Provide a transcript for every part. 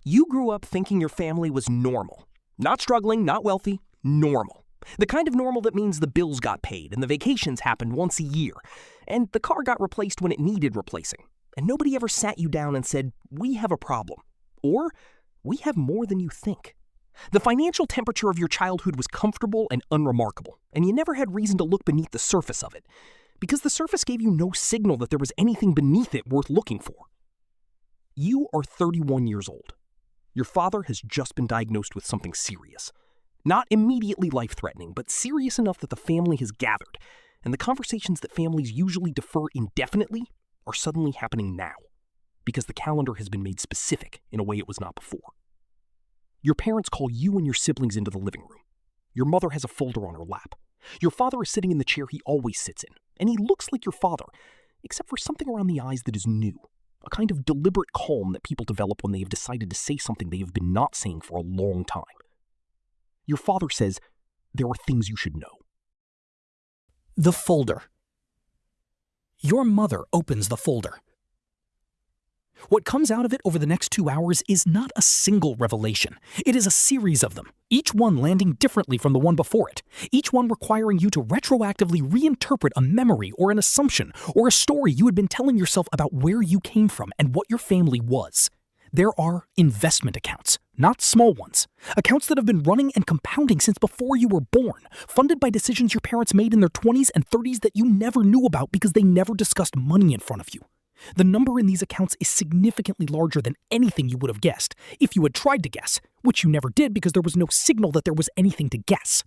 You grew up thinking your family was normal. Not struggling, not wealthy, normal. The kind of normal that means the bills got paid and the vacations happened once a year, and the car got replaced when it needed replacing, and nobody ever sat you down and said, "We have a problem," or "We have more than you think." The financial temperature of your childhood was comfortable and unremarkable, and you never had reason to look beneath the surface of it, because the surface gave you no signal that there was anything beneath it worth looking for. You are 31 years old. Your father has just been diagnosed with something serious. Not immediately life-threatening, but serious enough that the family has gathered, and the conversations that families usually defer indefinitely are suddenly happening now, because the calendar has been made specific in a way it was not before. Your parents call you and your siblings into the living room. Your mother has a folder on her lap. Your father is sitting in the chair he always sits in, and he looks like your father, except for something around the eyes that is new. A kind of deliberate calm that people develop when they have decided to say something they have been not saying for a long time. Your father says, "There are things you should know." The folder. Your mother opens the folder. What comes out of it over the next 2 hours is not a single revelation. It is a series of them, each one landing differently from the one before it, each one requiring you to retroactively reinterpret a memory or an assumption or a story you had been telling yourself about where you came from and what your family was. There are investment accounts, not small ones. Accounts that have been running and compounding since before you were born, funded by decisions your parents made in their 20s and 30s that you never knew about because they never discussed money in front of you. The number in these accounts is significantly larger than anything you would have guessed, if you had tried to guess, which you never did because there was no signal that there was anything to guess.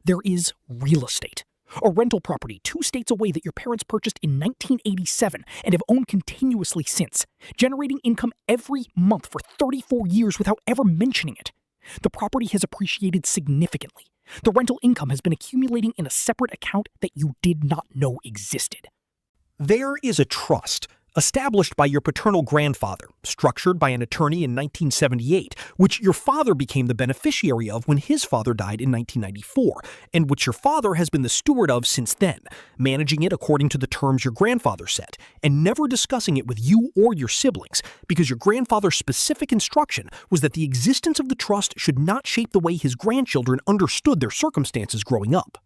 There is real estate. A rental property 2 states away that your parents purchased in 1987 and have owned continuously since, generating income every month for 34 years without ever mentioning it. The property has appreciated significantly. The rental income has been accumulating in a separate account that you did not know existed. There is a trust established by your paternal grandfather, structured by an attorney in 1978, which your father became the beneficiary of when his father died in 1994, and which your father has been the steward of since then, managing it according to the terms your grandfather set, and never discussing it with you or your siblings, because your grandfather's specific instruction was that the existence of the trust should not shape the way his grandchildren understood their circumstances growing up.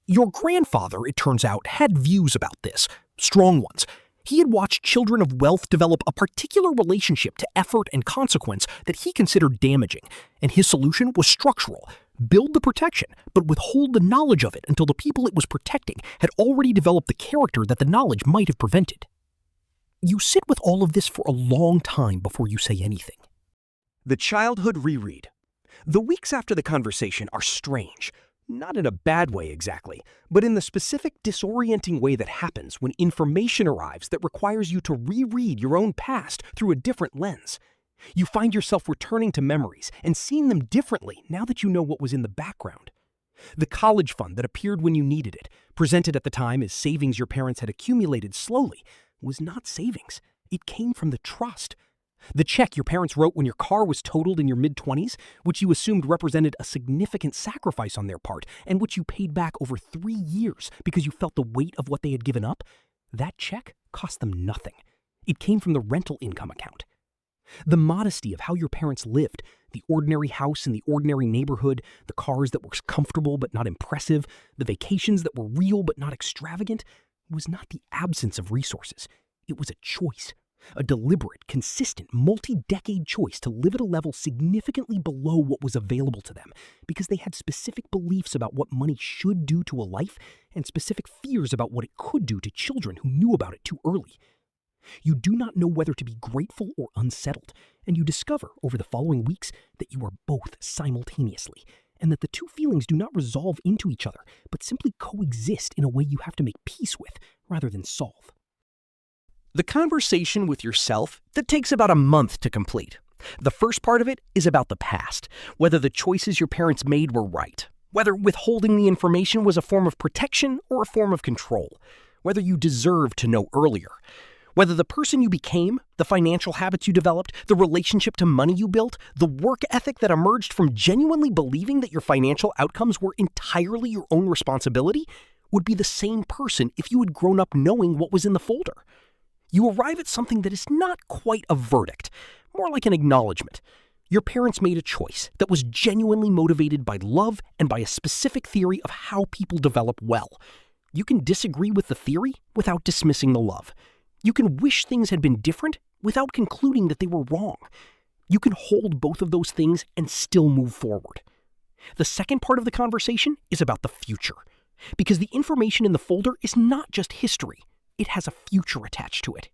Your grandfather, it turns out, had views about this, strong ones. He had watched children of wealth develop a particular relationship to effort and consequence that he considered damaging, and his solution was structural. Build the protection, but withhold the knowledge of it until the people it was protecting had already developed the character that the knowledge might have prevented. You sit with all of this for a long time before you say anything. The childhood reread. The weeks after the conversation are strange. Not in a bad way exactly, but in the specific disorienting way that happens when information arrives that requires you to reread your own past through a different lens. You find yourself returning to memories and seeing them differently now that you know what was in the background. The college fund that appeared when you needed it, presented at the time as savings your parents had accumulated slowly, was not savings. It came from the trust. The check your parents wrote when your car was totaled in your mid-20s, which you assumed represented a significant sacrifice on their part, and which you paid back over 3 years because you felt the weight of what they had given up, that check cost them nothing. It came from the rental income account. The modesty of how your parents lived, the ordinary house in the ordinary neighborhood, the cars that were comfortable but not impressive, the vacations that were real but not extravagant, was not the absence of resources. It was a choice. A deliberate, consistent, multi-decade choice to live at a level significantly below what was available to them because they had specific beliefs about what money should do to a life and specific fears about what it could do to children who knew about it too early. You do not know whether to be grateful or unsettled, and you discover over the following weeks that you are both simultaneously, and that the two feelings do not resolve into each other, but simply coexist in a way you have to make peace with rather than solve. The conversation with yourself, that takes about a month to complete. The first part of it is about the past, whether the choices your parents made were right, whether withholding the information was a form of protection or a form of control, whether you deserved to know earlier, whether the person you became, the financial habits you developed, the relationship to money you built, the work ethic that emerged from genuinely believing that your financial outcomes were entirely your own responsibility, would be the same person if you had grown up knowing what was in the folder. You arrive at something that is not quite a verdict, more like an acknowledgement. Your parents made a choice that was genuinely motivated by love and by a specific theory of how people develop well. You can disagree with the theory without dismissing the love. You can wish things had been different without concluding that they were wrong. You can hold both of those things and still move forward. The second part of the conversation is about the future, because the information in the folder is not just history, it has a future attached to it.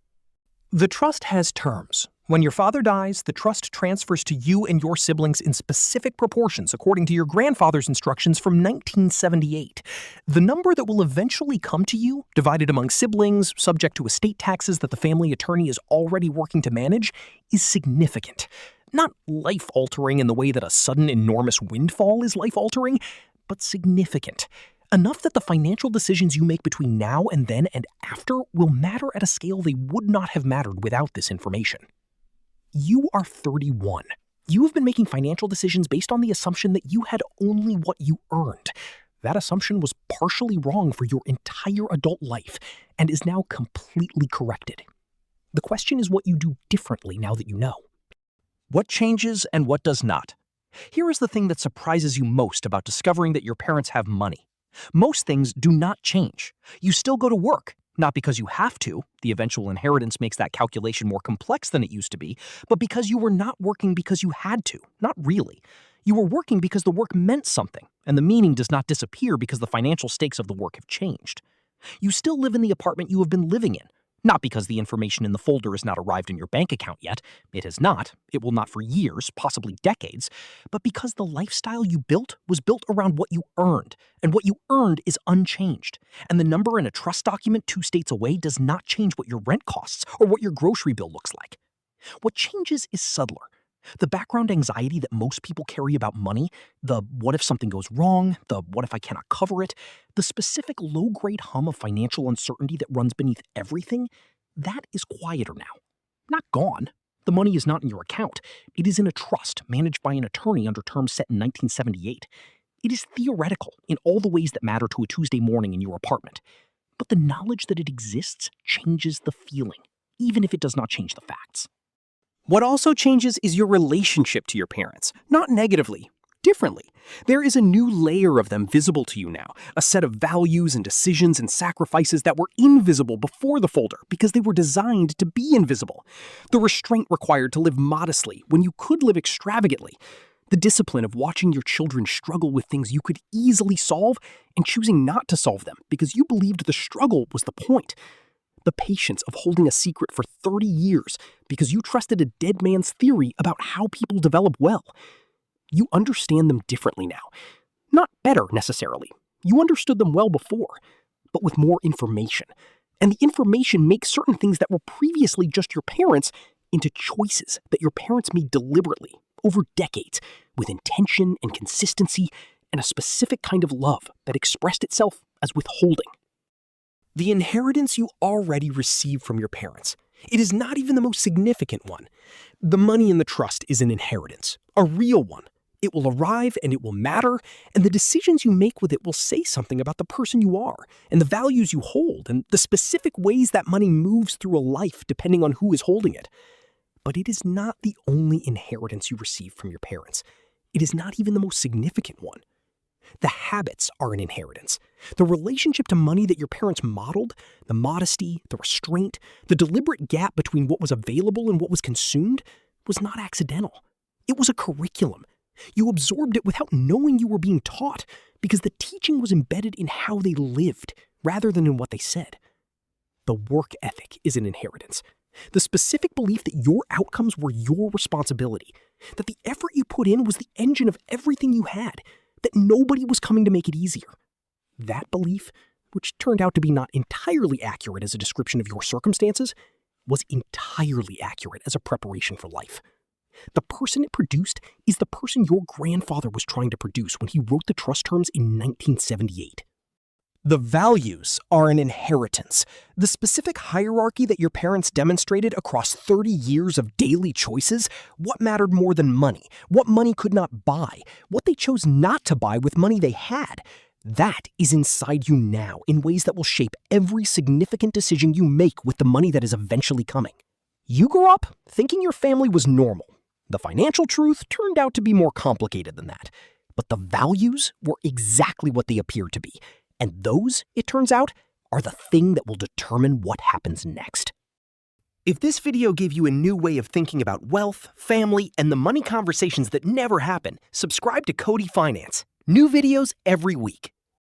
The trust has terms. When your father dies, the trust transfers to you and your siblings in specific proportions according to your grandfather's instructions from 1978. The number that will eventually come to you, divided among siblings, subject to estate taxes that the family attorney is already working to manage, is significant. Not life-altering in the way that a sudden enormous windfall is life-altering, but significant. Enough that the financial decisions you make between now and then and after will matter at a scale they would not have mattered without this information. You are 31. You have been making financial decisions based on the assumption that you had only what you earned. That assumption was partially wrong for your entire adult life and is now completely corrected. The question is what you do differently now that you know. What changes and what does not? Here is the thing that surprises you most about discovering that your parents have money. Most things do not change. You still go to work, not because you have to, the eventual inheritance makes that calculation more complex than it used to be, but because you were not working because you had to, not really. You were working because the work meant something, and the meaning does not disappear because the financial stakes of the work have changed. You still live in the apartment you have been living in, not because the information in the folder has not arrived in your bank account yet. It has not. It will not for years, possibly decades. But because the lifestyle you built was built around what you earned, and what you earned is unchanged. And the number in a trust document 2 states away does not change what your rent costs or what your grocery bill looks like. What changes is subtler. The background anxiety that most people carry about money, the what if something goes wrong, the what if I cannot cover it, the specific low-grade hum of financial uncertainty that runs beneath everything, that is quieter now. Not gone. The money is not in your account. It is in a trust managed by an attorney under terms set in 1978. It is theoretical in all the ways that matter to a Tuesday morning in your apartment. But the knowledge that it exists changes the feeling, even if it does not change the facts. What also changes is your relationship to your parents, not negatively, differently. There is a new layer of them visible to you now, a set of values and decisions and sacrifices that were invisible before the folder because they were designed to be invisible. The restraint required to live modestly when you could live extravagantly. The discipline of watching your children struggle with things you could easily solve and choosing not to solve them because you believed the struggle was the point. The patience of holding a secret for 30 years because you trusted a dead man's theory about how people develop well. You understand them differently now. Not better, necessarily. You understood them well before, but with more information. And the information makes certain things that were previously just your parents into choices that your parents made deliberately, over decades, with intention and consistency and a specific kind of love that expressed itself as withholding. The inheritance you already received from your parents. It is not even the most significant one. The money in the trust is an inheritance, a real one. It will arrive and it will matter, and the decisions you make with it will say something about the person you are, and the values you hold, and the specific ways that money moves through a life depending on who is holding it. But it is not the only inheritance you receive from your parents. It is not even the most significant one. The habits are an inheritance. The relationship to money that your parents modeled, the modesty, the restraint, the deliberate gap between what was available and what was consumed, was not accidental. It was a curriculum. You absorbed it without knowing you were being taught, because the teaching was embedded in how they lived, rather than in what they said. The work ethic is an inheritance. The specific belief that your outcomes were your responsibility, that the effort you put in was the engine of everything you had, that nobody was coming to make it easier. That belief, which turned out to be not entirely accurate as a description of your circumstances, was entirely accurate as a preparation for life. The person it produced is the person your grandfather was trying to produce when he wrote the trust terms in 1978. The values are an inheritance. The specific hierarchy that your parents demonstrated across 30 years of daily choices, what mattered more than money, what money could not buy, what they chose not to buy with money they had, that is inside you now in ways that will shape every significant decision you make with the money that is eventually coming. You grew up thinking your family was normal. The financial truth turned out to be more complicated than that. But the values were exactly what they appeared to be. And those, it turns out, are the thing that will determine what happens next. If this video gave you a new way of thinking about wealth, family, and the money conversations that never happen, subscribe to Cody Finance. New videos every week.